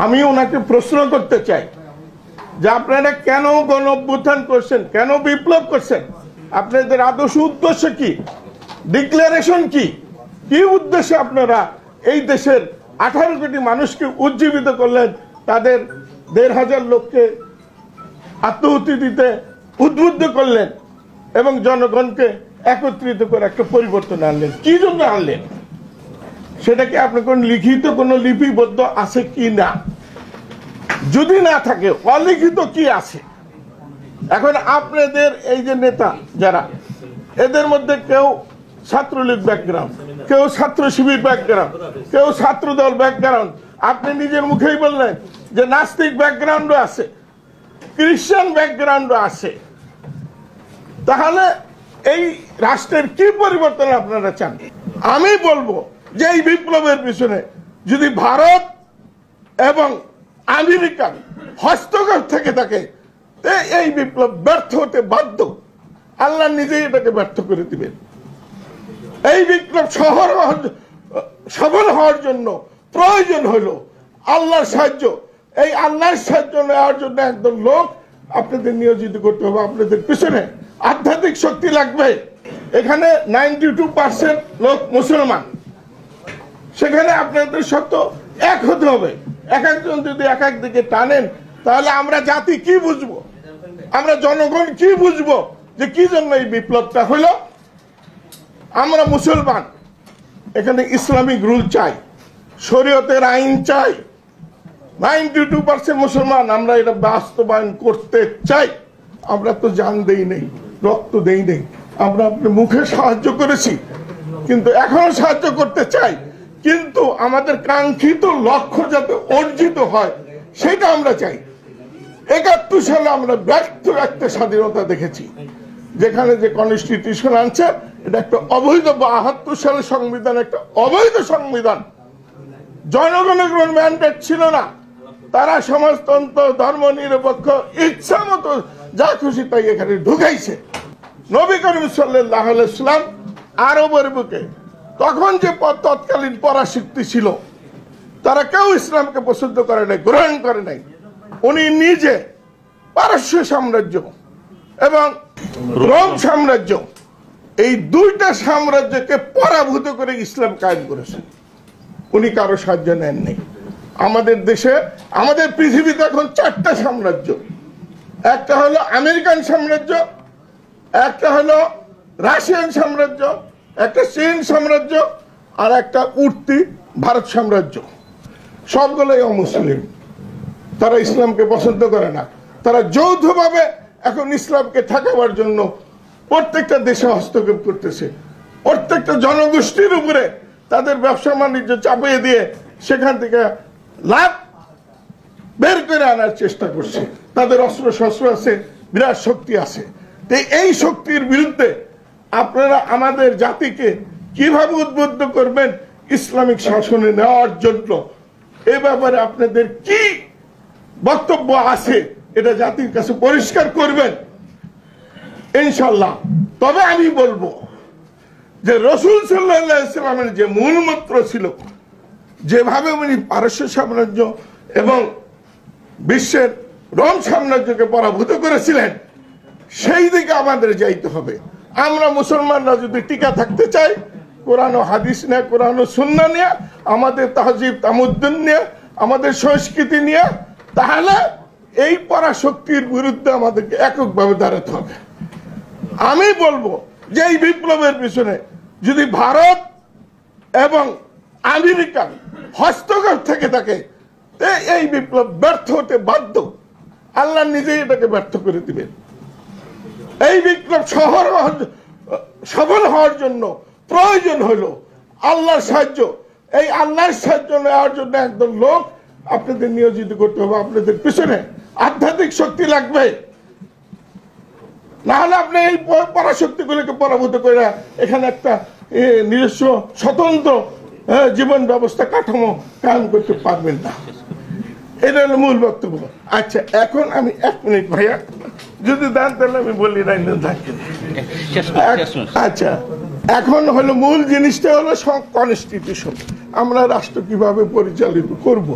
আমি ওনাকে প্রশ্ন করতে চাই যে আপনারা কেন গণ অভ্যুত্থান করছেন, কেন বিপ্লব করছেন, আপনাদের আদর্শ উদ্দেশ্য কি, ডিক্লারেশন কি, কি উদ্দেশ্যে আপনারা এই দেশের 18 কোটি মানুষকে উজ্জীবিত করলেন, তাদের 1,500 লোককে আত্মহত্যা দিতে উদ্বুদ্ধ করলেন এবং জনগণকে একত্রিত করে একটা পরিবর্তন আনলেন? কি জন্য আনলেন? সেটা কি আপনার কোন লিখিত কোনো লিপিবদ্ধ আছে কি না? যদি না থাকে অলিখিত কি আছে? এখন আপনাদের এই যে নেতা যারা, এদের মধ্যে কেউ ছাত্রলীগ ব্যাকগ্রাউন্ড, কেউ ছাত্র শিবির ব্যাকগ্রাউন্ড, কেউ ছাত্রদল ব্যাকগ্রাউন্ড, আপনি নিজের মুখেই বললেন যে নাস্তিক ব্যাকগ্রাউন্ডও আছে, খ্রিস্টান ব্যাকগ্রাউন্ডও আছে। তাহলে এই রাষ্ট্রের কি পরিবর্তন আপনারা চান? আমি বলবো যে এই বিপ্লবের পিছনে যদি ভারত এবং আমেরিকার হস্তক্ষেপ থেকে থাকে, এই বিপ্লব ব্যর্থ হতে বাধ্য। আল্লাহ নিজেই এটাকে ব্যর্থ করে দিবেন। এই বিপ্লব সফল হওয়ার জন্য প্রয়োজন হলো আল্লাহর সাহায্য। এই আল্লাহর সাহায্য নেওয়ার জন্য একদল লোক আপনাদের নিয়োজিত করতে হবে। আপনাদের পিছনে আধ্যাত্মিক শক্তি লাগবে। এখানে 92% লোক মুসলমান, সেখানে আপনাদের সত্য এক হতে হবে। এক একজন যদি এক এক দিকে টানেন, তাহলে আমরা জাতি কি বুঝবো, আমরা জনগণ কি বুঝবো যে কি জন্য এই বিপ্লবটা হলো? আমরা মুসলমান, এখানে ইসলামিক রুল চাই, শরীয়তের আইন চাই। 92% মুসলমান, আমরা এটা বাস্তবায়ন করতে চাই। আমরা তো জান দেই নেই, রক্ত দেই নেই, আমরা আপনার মুখে সাহায্য করেছি, কিন্তু এখনো সাহায্য করতে চাই। কিন্তু আমাদের কাঙ্ক্ষিত লক্ষ্য যাতে অর্জিত হয় সেটা আমরা চাই। 71 সালে আমরা ব্যর্থ একটা স্বাধীনতা দেখেছি, যেখানে যে কনস্টিটিউশন আনছে এটা একটা অবৈধ, 72 সালের সংবিধান একটা অবৈধ সংবিধান। জনগণের কোন ম্যান্ডেট ছিল না, তারা সমাজতন্ত্র, ধর্ম নিরপেক্ষ, ইচ্ছা মতো যা খুশি তাই এখানে ঢুকাইছে। নবী করিম সাল্লাল্লাহু আলাইহি ওয়াসাল্লাম আরবের বুকে তখন যে তৎকালীন পরাশক্তি ছিল, তারা কেউ ইসলামকে পছন্দ করে নাই, গ্রহণ করে নাই। উনি নিজে পারস্য সাম্রাজ্য এবং রোম সাম্রাজ্য, এই দুইটা সাম্রাজ্যকে পরাভূত করে ইসলাম কায়েম করেছেন। উনি কারো সাহায্য নেননি। আমাদের দেশে, আমাদের পৃথিবীতে এখন 4টা সাম্রাজ্য। একটা হলো আমেরিকান সাম্রাজ্য, একটা হলো রাশিয়ান সাম্রাজ্য, একটা চীন সাম্রাজ্য, আর একটা উঠতি ভারত সাম্রাজ্য। সবগুলোই অমুসলিম, তারা ইসলামকে পছন্দ করে না। তারা যৌথভাবে এখন ইসলামকে ঠেকাবার জন্য প্রত্যেকটা দেশে হস্তক্ষেপ করতেছে। প্রত্যেকটা জনগোষ্ঠীর উপরে তাদের ব্যবসা বাণিজ্য চাপিয়ে দিয়ে সেখান থেকে লাভ বের করে আনার চেষ্টা করছে। তাদের অস্ত্র শস্ত্র আছে, বিরাট শক্তি আছে। এই শক্তির বিরুদ্ধে আপনারা আমাদের জাতিকে কিভাবে উদ্বুদ্ধ করবেন ইসলামিক শাসনে নেওয়ার জন্য? এ ব্যাপারে আপনাদের কি বক্তব্য আছে এটা জাতির কাছে পরিষ্কার করবেন ইনশাল্লাহ। তবে আমি বলবো যে রাসূল সাল্লাল্লাহু আলাইহি ওয়াসাল্লামের যে মূল মন্ত্র ছিল, যেভাবে উনি পারস্য সাম্রাজ্য এবং বিশ্বের রোম সাম্রাজ্যকে পরাভূত করেছিলেন, সেই দিকে আমাদের যাইতে হবে। আমরা মুসলমানরা যদি টিকা থাকতে চাই, কোরআন ও হাদিস নিয়ে, কোরআন ও সুন্নাহ নিয়ে, আমাদের তাহজিব তামুদ্দুন নিয়ে, আমাদের সংস্কৃতি নিয়ে, তাহলে এই পরাশক্তির বিরুদ্ধে আমাদেরকে এককভাবে দাঁড়াতে হবে। আমি বলবো যে এই বিপ্লবের পিছনে যদি ভারত এবং আমেরিকার হস্তক্ষেপ থেকে থাকে, এই বিপ্লব ব্যর্থ হতে বাধ্য। আল্লাহ নিজেই এটাকে ব্যর্থ করে দিবেন। এই বিপ্লব সফল হওয়ার জন্য প্রয়োজন হলো আল্লাহর সাহায্য। এই আল্লাহর সাহায্য নেওয়ার জন্য একদল লোক আপনাদের নিয়োজিত করতে হবে। আপনাদের পিছনে আধ্যাত্মিক শক্তি লাগবে, না হলে আপনি এই পরাশক্তিগুলোকে পরাভূত করে এখানে একটা নিজস্ব স্বতন্ত্র জীবন ব্যবস্থা কাঠামো কায়েম করতে পারবেন না। এটা হলো মূল বক্তব্য। আচ্ছা, এখন আমি 1 মিনিট ভাইয়া যদি দেন তাহলে আমি বলি না। আচ্ছা, এখন হলো মূল জিনিসটা হলো কনস্টিটিউশন। আমরা রাষ্ট্র কিভাবে পরিচালিত করব।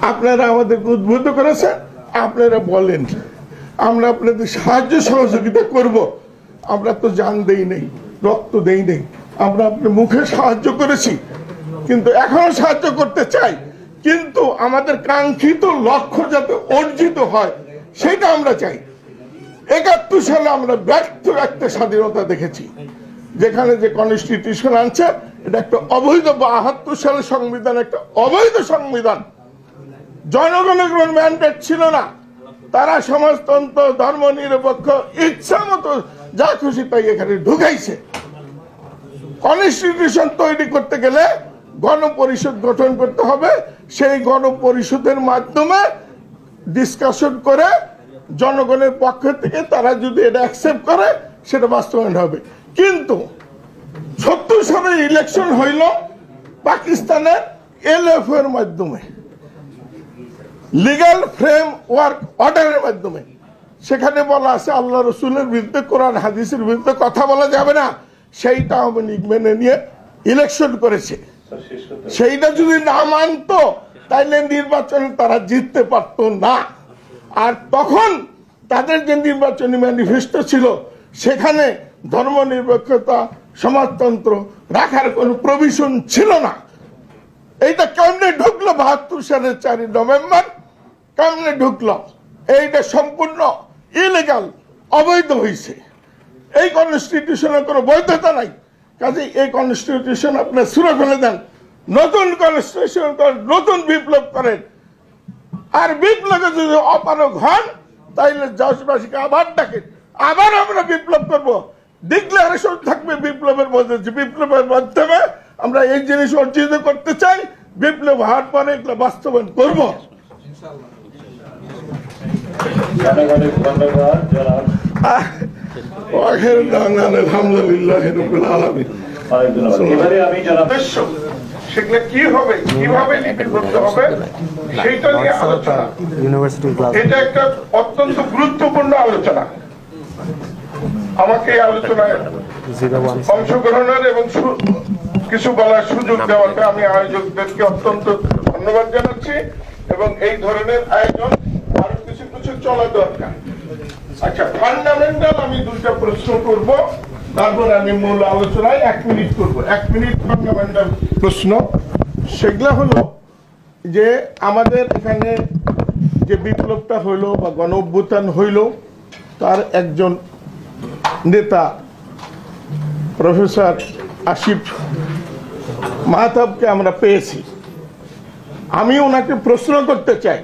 আপনারা আমাদেরকে উদ্বুদ্ধ করেছেন, আপনারা বলেন, আমরা আপনাদের সাহায্য সহযোগিতা করব। আমরা তো জান দেই নেই, রক্ত দেই নেই, আমরা আপনার মুখে সাহায্য করেছি, কিন্তু এখনো সাহায্য করতে চাই, কিন্তু আমাদের কাঙ্ক্ষিত লক্ষ্য যাতে অর্জিত হয় সেটা আমরা চাই। ৭১ সালে আমরা ব্যর্থ একটা স্বাধীনতা দেখেছি, যেখানে যে কনস্টিটিউশন আনছে এটা একটা অবৈধ, ৭২ সালের সংবিধান একটা অবৈধ সংবিধান। জনগণের কোনো ম্যান্ডেট ছিল না, তারা সমাজতন্ত্র, ধর্ম নিরপেক্ষ, ইচ্ছা মতো যা খুশি তাই এখানে ঢুকাইছে। কনস্টিটিউশন তৈরি করতে গেলে গণপরিষদ গঠন করতে হবে, সেই গণপরিষদের মাধ্যমে ডিসকাশন করে জনগণের পক্ষ থেকে তারা যদি এটা অ্যাকসেপ্ট করে সেটা বাস্তবায়ন হবে। কিন্তু ৭০ সালে ইলেকশন হইল পাকিস্তানের LF এর মাধ্যমে, লিগ্যাল ফ্রেম ওয়ার্ক অর্ডারের মাধ্যমে। সেখানে বলা আছে আল্লাহ রসুলের বিরুদ্ধে, কোরআন হাদিসের বিরুদ্ধে কথা বলা যাবে না, সেইটা আওয়ামী লীগ মেনে নিয়ে ইলেকশন করেছে। সেইটা যদি না মানতো তাইলে নির্বাচনে তারা জিততে পারতো না। আর তখন তাদের যে নির্বাচনী ম্যানিফেস্টো ছিল সেখানে ধর্ম নিরপেক্ষতা, সমাজতন্ত্র রাখার কোনো প্রভিশন ছিল না। এইটা কেমনে ঢুকলো ৭২ সালের ৪ নভেম্বর? কেমনে ঢুকলো? এইটা সম্পূর্ণ ইলিগাল, অবৈধ হয়েছে। এই কনস্টিটিউশনের কোনো বৈধতা নাই। কাজে এই কনস্টিটিউশন আপনার ছুঁড়ে ফেলে দেন, নতুন কনস্টিটিউশন করেন, নতুন বিপ্লব করেন। আর বিপ্লবে যদি অপারগ হন তাইলে দেশবাসীকে আবার ডাকেন, আবার আমরা বিপ্লব করব। ডিক্লারেশন থাকবে বিপ্লবের মধ্যে, যে বিপ্লবের মাধ্যমে আমরা এই জিনিস অর্জিত করতে চাই, বিপ্লব হওয়ার পরে এগুলো বাস্তবায়ন করব। আলহামদুলিল্লাহ রাব্বিল আলামিন। সেগুলো কি হবে, কিভাবে লিপিবদ্ধ করতে হবে সেইটা নিয়ে আলোচনা। এটা একটা অত্যন্ত গুরুত্বপূর্ণ আলোচনা। আমাকে এই আলোচনায় অংশগ্রহণের এবং কিছু বলার সুযোগ দেওয়াতে আমি আয়োজকদেরকে অত্যন্ত ধন্যবাদ জানাচ্ছি। এবং এই ধরনের আয়োজন আরো কিছু কিছু চলা দরকার। আচ্ছা, ফান্ডামেন্টাল আমি 2টা প্রশ্ন করব, তারপর আমি মূল আলোচনায় 1 মিনিট করব। 1 মিনিট ফান্ডামেন্টাল প্রশ্ন। সেগুলো হলো যে আমাদের এখানে যে বিপ্লবটা হইলো বা গণ অভ্যুত্থান হইল, তার একজন নেতা প্রফেসর আসিফ মাহতাবকে আমরা পেয়েছি। আমি ওনাকে প্রশ্ন করতে চাই,